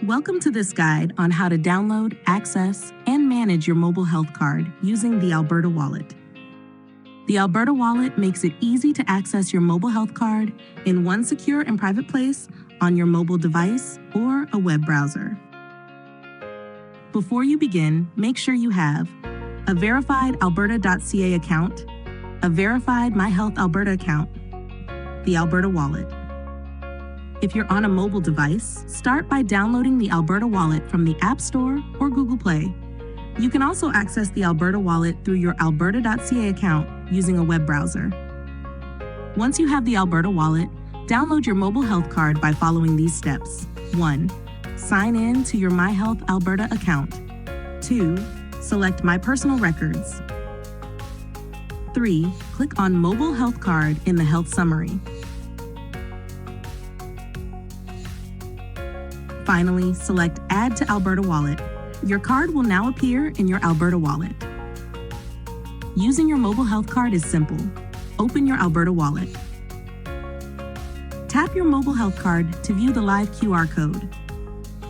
Welcome to this guide on how to download, access, and manage your mobile health card using the Alberta Wallet. The Alberta Wallet makes it easy to access your mobile health card in one secure and private place on your mobile device or a web browser. Before you begin, make sure you have a verified alberta.ca account, a verified MyHealth Alberta account, the Alberta Wallet. If you're on a mobile device, start by downloading the Alberta Wallet from the App Store or Google Play. You can also access the Alberta Wallet through your alberta.ca account using a web browser. Once you have the Alberta Wallet, download your mobile health card by following these steps. 1. Sign in to your MyHealth Alberta account. 2. Select My Personal Records. 3. Click on Mobile Health Card in the Health Summary. Finally, select Add to Alberta Wallet. Your card will now appear in your Alberta Wallet. Using your mobile health card is simple. Open your Alberta Wallet. Tap your mobile health card to view the live QR code.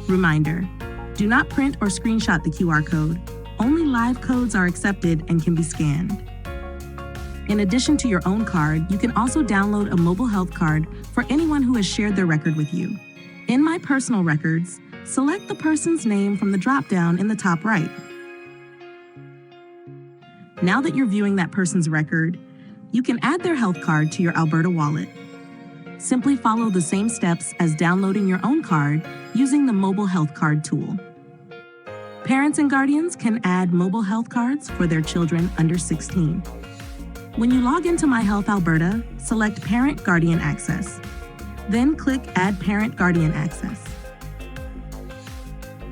Reminder: do not print or screenshot the QR code. Only live codes are accepted and can be scanned. In addition to your own card, you can also download a mobile health card for anyone who has shared their record with you. In My Personal Records, select the person's name from the drop-down in the top right. Now that you're viewing that person's record, you can add their health card to your Alberta Wallet. Simply follow the same steps as downloading your own card using the Mobile Health Card tool. Parents and guardians can add mobile health cards for their children under 16. When you log into MyHealth Alberta, select Parent Guardian Access. Then click Add Parent Guardian Access.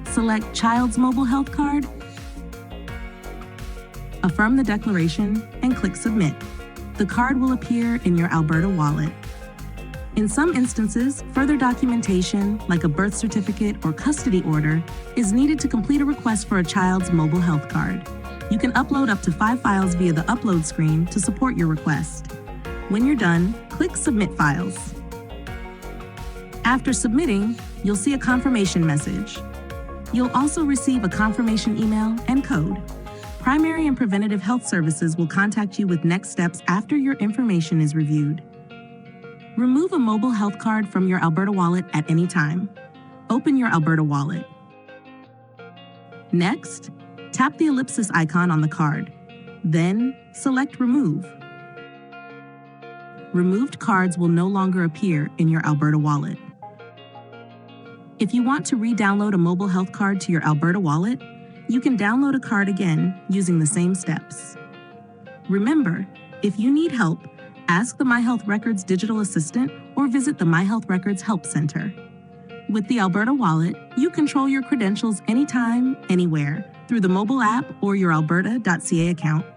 Select Child's Mobile Health Card, affirm the declaration, and click Submit. The card will appear in your Alberta Wallet. In some instances, further documentation, like a birth certificate or custody order, is needed to complete a request for a child's mobile health card. You can upload up to 5 files via the upload screen to support your request. When you're done, click Submit Files. After submitting, you'll see a confirmation message. You'll also receive a confirmation email and code. Primary and Preventative Health Services will contact you with next steps after your information is reviewed. Remove a mobile health card from your Alberta Wallet at any time. Open your Alberta Wallet. Next, tap the ellipsis icon on the card. Then, select Remove. Removed cards will no longer appear in your Alberta Wallet. If you want to re-download a mobile health card to your Alberta Wallet, you can download a card again using the same steps. Remember, if you need help, ask the MyHealth Records digital assistant or visit the MyHealth Records Help Center. With the Alberta Wallet, you control your credentials anytime, anywhere, through the mobile app or your alberta.ca account.